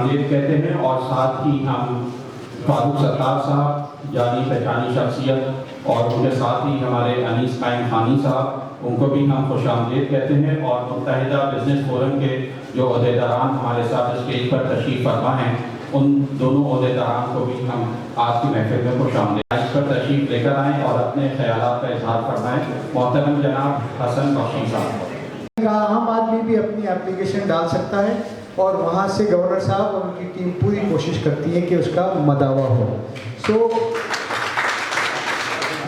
آمدید کہتے ہیں، اور ساتھ ہی ہم فاروق ستار صاحب جانی پہچانی شخصیت اور ان کے ساتھ ہی ہمارے انیس قائم خانی صاحب، ان کو بھی ہم خوش آمدید کہتے ہیں، اور متحدہ بزنس فورم کے جو عہدیداران ہمارے ساتھ اسٹیج پر تشریف فرما ہیں، ان دونوں عہدیداران کو بھی ہم آج کی محفل میں خوش آمدید اس پر تشریف لے کر آئیں اور اپنے خیالات کا اظہار فرمائیں۔ محترم جناب حسن بخشی صاحب۔ عام آدمی بھی اپنی اپلیکیشن ڈال سکتا ہے اور وہاں سے گورنر صاحب اور ان کی ٹیم پوری کوشش کرتی ہے کہ اس کا مداوع ہو۔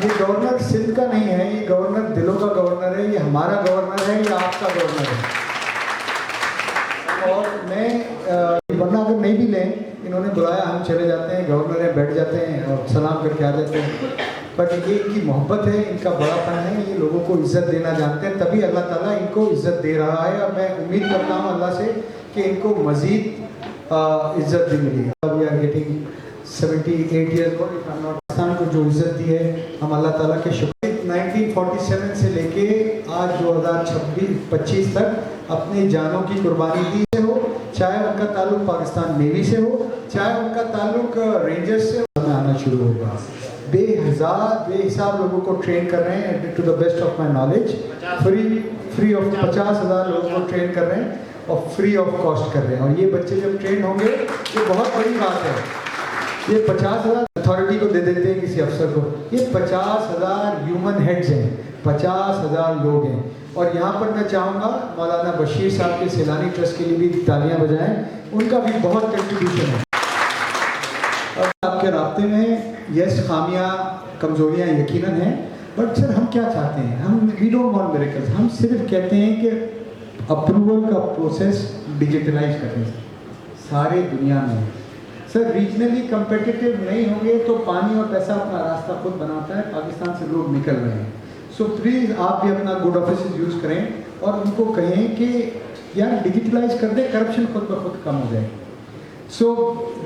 یہ گورنر سندھ کا نہیں ہے، یہ گورنر دلوں کا گورنر ہے، یہ ہمارا گورنر ہے، یہ آپ کا گورنر ہے۔ اور میں ورنہ اگر نہیں بھی لیں، انہوں نے بلایا ہم چلے جاتے ہیں، گورنر ہیں بیٹھ جاتے ہیں اور سلام کر کے آ جاتے ہیں، بٹ یہ ان کی محبت ہے، ان کا بڑا پن ہے، یہ لوگوں کو عزت دینا جانتے ہیں، تبھی اللہ تعالیٰ ان کو عزت دے رہا ہے، اور میں امید کرتا ہوں اللہ سے کہ ان کو مزید عزت بھی ملے گا۔ We are getting 78 years old, Pakistan کو جو عزت دی ہے ہم اللہ تعالیٰ کے شکر۔ 1947 سے لے کے آج 2025 تک اپنی جانوں کی قربانی دی سے ہو، چاہے ان کا تعلق پاکستان نیوی سے ہو، چاہے ان کا تعلق رینجرز سے ہمیں آنا شروع ہوگا۔ بے حساب لوگوں کو ٹرین کر رہے ہیں، to the best of my knowledge, free of 50,000 لوگوں کو ٹرین کر رہے ہیں اور فری آف کاسٹ کر رہے ہیں، اور یہ بچے جب ٹرین ہوں گے یہ بہت بڑی بات ہے۔ یہ 50,000 اتھارٹی کو دے دیتے ہیں کسی افسر کو، یہ 50,000 ہیومن ہیڈز ہیں، 50,000 لوگ ہیں، اور یہاں پر میں چاہوں گا مولانا بشیر صاحب کے سیلانی ٹرسٹ کے لیے بھی تالیاں بجائیں، ان کا بھی بہت کنٹریبیوشن ہے۔ اور آپ کے رابطے میں یس خامیاں کمزوریاں یقیناً ہیں، بٹ سر ہم کیا چاہتے ہیں، ہم وی ڈونٹ وانٹ میریکلز، ہم صرف کہتے ہیں کہ اپروول کا پروسیس ڈیجیٹلائز کریں سارے دنیا میں۔ سر ریجنلی کمپیٹیٹیو نہیں ہوں گے تو پانی اور پیسہ اپنا راستہ خود بناتا ہے، پاکستان سے لوگ نکل رہے ہیں۔ سو پلیز آپ بھی اپنا گڈ آفیسز یوز کریں اور ان کو کہیں کہ یار ڈیجیٹلائز کر دیں، کرپشن خود بخود کم ہو جائے۔ سو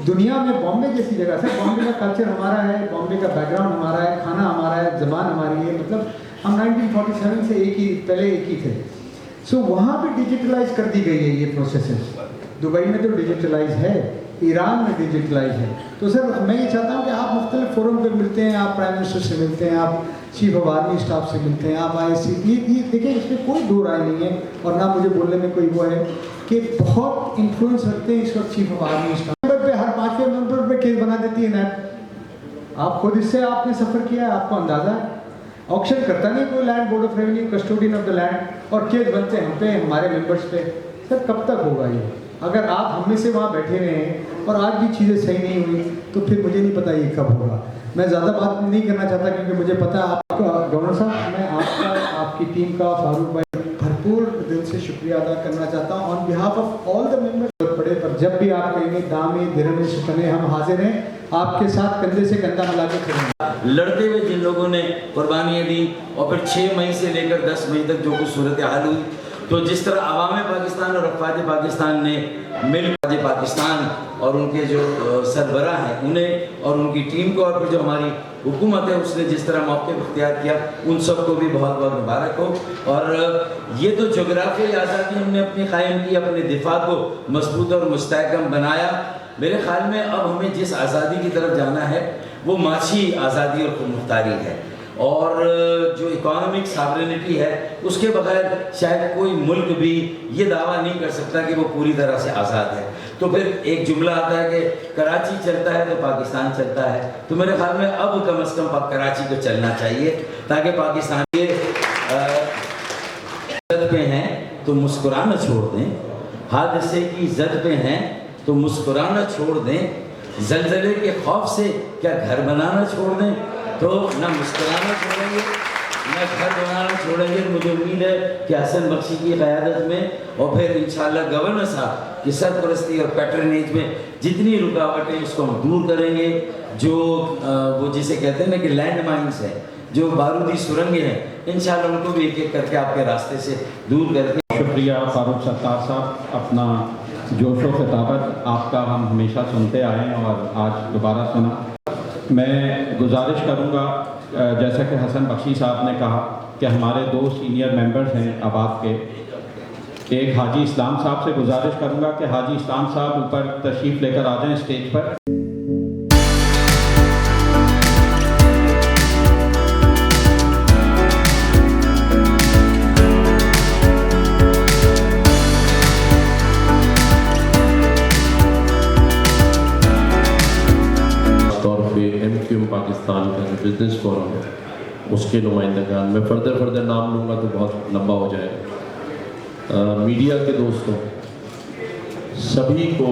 دنیا میں بامبے جیسی جگہ سے، بامبے کا کلچر ہمارا ہے، بامبے کا بیک گراؤنڈ ہمارا ہے، کھانا ہمارا ہے، زبان ہماری ہے، مطلب ہم 1947 سے پہلے ایک ہی تھے۔ سو وہاں پہ ڈیجیٹلائز کر دی گئی ہے یہ پروسیسز، دبئی میں تو ڈیجیٹلائز ہے، ایران میں ڈیجیٹلائز ہے۔ تو سر میں یہ چاہتا ہوں کہ آپ مختلف فورم پہ ملتے ہیں، آپ پرائم منسٹر سے ملتے ہیں، آپ چیف آف آرمی اسٹاف سے ملتے ہیں، آپ ISC، یہ دیکھیں اس میں کوئی دو رائے نہیں ہے، اور نہ مجھے بولنے میں کوئی وہ ہے کہ بہت انفلوئنس رکھتے ہیں اس وقت چیف آف آرمی اسٹاف پہ، ہر 5ویں ممبر پہ کیس بنا دیتی ہے نیب۔ آپ خود اس سے آپ نے سفر کیا ہے، آپ کو اندازہ ہے، آکشن کرتا نہیں کوئی land, board of revenue custodian of the land, اور کیس بنتے ہیں ہم پہ، ہمارے ممبرس پہ۔ سر کب تک ہوگا یہ؟ اگر آپ ہم میں سے وہاں بیٹھے ہوئے ہیں اور آج بھی چیزیں صحیح نہیں ہوئی تو پھر مجھے نہیں پتا یہ کب ہوگا۔ میں زیادہ بات نہیں کرنا چاہتا کیونکہ مجھے پتا ہے آپ کا گورنر صاحب، میں آپ کا، آپ کی ٹیم کا، فاروق بھائی، بھرپور دل سے شکریہ ادا کرنا چاہتا ہوں آن بہاف آف آل دا ممبر پڑے پر۔ جب بھی آپ کہیں گے دامے درہم شکنے، ہم حاضر ہیں آپ کے ساتھ، کندھے سے کندھا ملا کے کھڑے ہیں۔ لڑتے ہوئے جن لوگوں نے قربانیاں دی، اور پھر 6 مئی سے لے کر 10 مئی تک جو کچھ صورتحال ہوئی، تو جس طرح عوام پاکستان اور افواج پاکستان نے مل کر پاکستان اور ان کے جو سربراہ ہیں انہیں اور ان کی ٹیم کو، اور پھر جو ہماری حکومت ہے اس نے جس طرح موقف اختیار کیا، ان سب کو بھی بہت بہت مبارک ہو۔ اور یہ تو جغرافیائی آزادی ہم نے اپنی قائم کی، اپنے دفاع کو مضبوط اور مستحکم بنایا۔ میرے خیال میں اب ہمیں جس آزادی کی طرف جانا ہے وہ معاشی آزادی اور خود مختاری ہے، اور جو اکانومک ساورینٹی ہے اس کے بغیر شاید کوئی ملک بھی یہ دعویٰ نہیں کر سکتا کہ وہ پوری طرح سے آزاد ہے۔ تو پھر ایک جملہ آتا ہے کہ کراچی چلتا ہے تو پاکستان چلتا ہے، تو میرے خیال میں اب کم از کم کراچی کو چلنا چاہیے تاکہ پاکستان کے زد پہ ہیں تو مسکرانا چھوڑ دیں، حادثے کی زد پہ ہیں تو مسکرانا چھوڑ دیں، زلزلے کے خوف سے کیا گھر بنانا چھوڑ دیں، تو نہ مسکرانا چھوڑیں گے نہ گھر بنانا چھوڑیں گے۔ مجھے امید ہے کہ حسن بخشی کی قیادت میں اور پھر انشاءاللہ گورنر صاحب کی سرپرستی اور پیٹرنیج میں جتنی رکاوٹیں اس کو ہم دور کریں گے، جو وہ جسے کہتے ہیں نا کہ لینڈ مائنز ہیں، جو بارودی سرنگیں ہیں، انشاءاللہ ان کو بھی ایک ایک کر کے آپ کے راستے سے دور کر کے۔ شکریہ فاروق ستار صاحب، اپنا جوش و خطابت آپ کا ہم ہمیشہ سنتے آئے ہیں اور آج دوبارہ سنا۔ میں گزارش کروں گا، جیسا کہ حسن بخشی صاحب نے کہا کہ ہمارے 2 سینئر ممبرز ہیں آباد کے، ایک حاجی اسلام صاحب سے گزارش کروں گا کہ حاجی اسلام صاحب اوپر تشریف لے کر آ جائیں اسٹیج پر. پاکستان کا جو بزنس فورم ہے اس کے نمائندگان، میں فردر نام لوں گا تو بہت لمبا ہو جائے گا. میڈیا کے دوستوں سبھی کو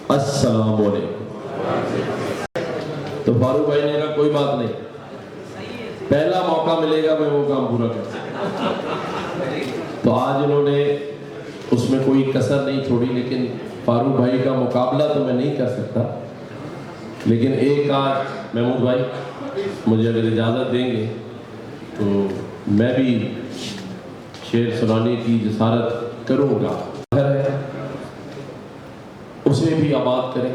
السلام علیکم. تو فاروق بھائی نے کہا کوئی بات نہیں، پہلا موقع ملے گا میں وہ کام پورا کروں. تو آج انہوں نے اس میں کوئی کسر نہیں چھوڑی، لیکن فاروق بھائی کا مقابلہ تو میں نہیں کر سکتا، لیکن ایک آج محمود بھائی مجھے اگر اجازت دیں گے تو میں بھی شعر سنانے کی جسارت کروں گا. اسے بھی آباد کریں،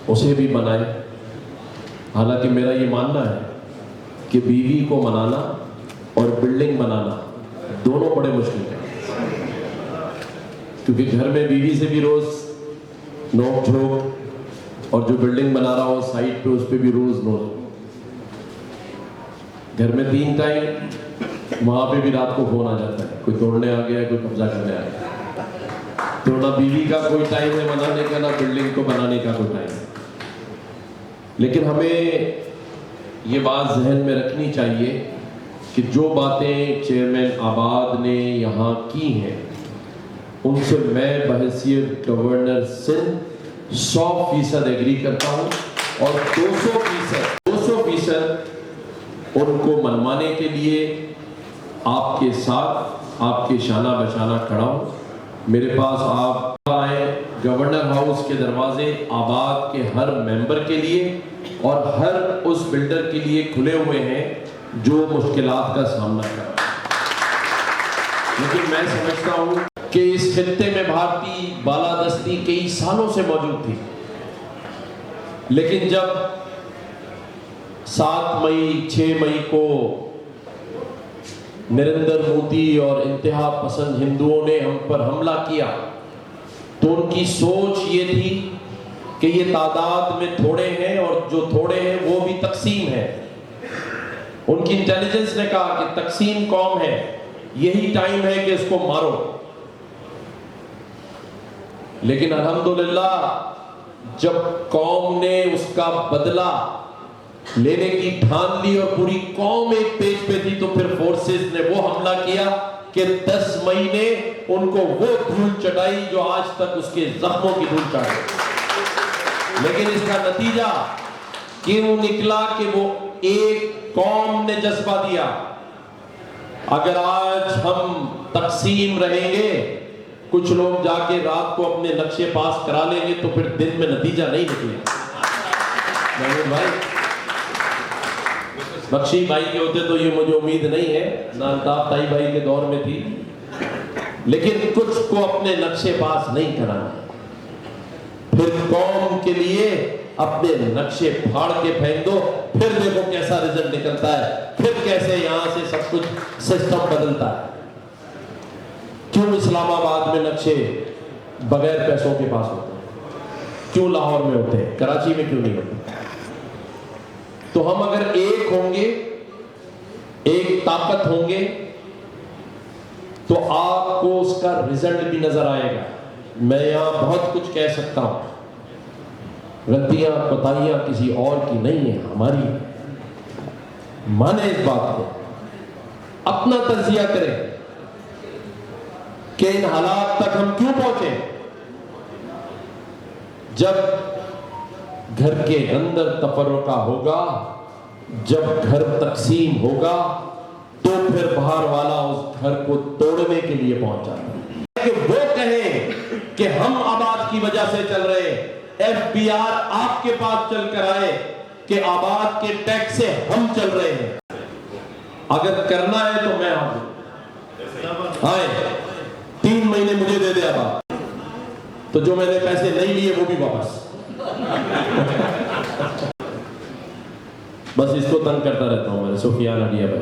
اسے بھی بنائیں. حالانکہ میرا یہ ماننا ہے کہ بیوی کو منانا اور بلڈنگ بنانا دونوں بڑے مشکل ہیں، کیونکہ گھر میں بیوی سے بھی روز نوک جھوک، اور جو بلڈنگ بنا رہا ہو سائٹ پہ اس پہ بھی روز نوک. گھر میں 3 ٹائم، وہاں پہ بھی رات کو فون آ جاتا ہے، کوئی توڑنے آ گیا، کوئی قبضہ کرنے آ گیا. تو نہ بیوی کا کوئی ٹائم ہے بنانے کا، نہ بلڈنگ کو بنانے کا کوئی ٹائم ہے. لیکن ہمیں یہ بات ذہن میں رکھنی چاہیے کہ جو باتیں چیئرمین آباد نے یہاں کی ہیں ان سے میں بحیثیت گورنر سندھ 100% ایگری کرتا ہوں، اور 200% ان کو منوانے کے لیے آپ کے ساتھ، آپ کے شانہ بشانہ کھڑا ہوں. میرے پاس آپ آئے، گورنر ہاؤس کے دروازے آباد کے ہر ممبر کے لیے اور ہر اس بلڈر کے لیے کھلے ہوئے ہیں جو مشکلات کا سامنا کر رہا ہے. لیکن میں سمجھتا ہوں کہ اس خطے میں بھارتی بالادستی کئی سالوں سے موجود تھی، لیکن جب 7 مئی 6 مئی کو نریندر مودی اور انتہا پسند ہندوؤں نے ہم پر حملہ کیا تو ان کی سوچ یہ تھی کہ یہ تعداد میں تھوڑے ہیں اور جو تھوڑے ہیں وہ بھی تقسیم ہے. ان کی انٹیلیجنس نے کہا کہ تقسیم قوم ہے، یہی ٹائم ہے کہ اس کو مارو. لیکن الحمدللہ جب قوم نے اس کا بدلہ لینے کی ٹھان لی اور پوری قوم ایک پیج پہ تھی، تو پھر فورسز نے وہ حملہ کیا کہ 10 مئی نے ان کو وہ دھول چٹائی جو آج تک اس کے زخموں کی دھول چاٹے. لیکن اس کا نتیجہ کیوں نکلا کہ وہ ایک قوم نے جذبہ دیا. اگر آج ہم تقسیم رہیں گے، کچھ لوگ جا کے رات کو اپنے نقشے پاس کرا لیں گے، تو پھر دن میں نتیجہ نہیں نکلے. محمود بھائی، بخشی بھائی کے ہوتے تو یہ مجھے امید نہیں ہے، نہ الطاف تائی بھائی کے دور میں تھی، لیکن کچھ کو اپنے نقشے پاس نہیں کرانا. پھر قوم کے لیے اپنے نقشے پھاڑ کے پھینک دو، پھر دیکھو کیسا رزلٹ نکلتا ہے، پھر کیسے یہاں سے سب کچھ سسٹم بدلتا ہے. کیوں اسلام آباد میں نقشے بغیر پیسوں کے پاس ہوتے ہیں؟ کیوں لاہور میں ہوتے ہیں، کراچی میں کیوں نہیں ہوتے؟ تو ہم اگر ایک ہوں گے، ایک طاقت ہوں گے، تو آپ کو اس کا رزلٹ بھی نظر آئے گا. میں یہاں بہت کچھ کہہ سکتا ہوں، غلطیاں کوتاہیاں کسی اور کی نہیں ہیں، ہماری. مانے اس بات کو، اپنا تجزیہ کریں کہ ان حالات تک ہم کیوں پہنچے. جب گھر کے اندر تفرقہ ہوگا، جب گھر تقسیم ہوگا، تو پھر باہر والا اس گھر کو توڑنے کے لیے پہنچ جاتا ہے. کہ وہ کہیں کہ ہم آباد کی وجہ سے چل رہے ہیں، ایف بی آر آپ کے پاس چل کر آئے کہ آباد کے ٹیکس سے ہم چل رہے ہیں. اگر کرنا ہے تو میں آئے 3 مہینے مجھے دے دے آباد، تو جو میں نے پیسے نہیں لیے وہ بھی واپس. بس اس کو تنگ کرتا رہتا ہوں میں، سفیان علیہ بھائی.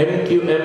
MQM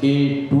K2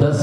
10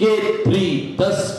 K3 10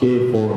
K4,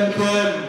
MQM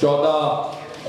14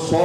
100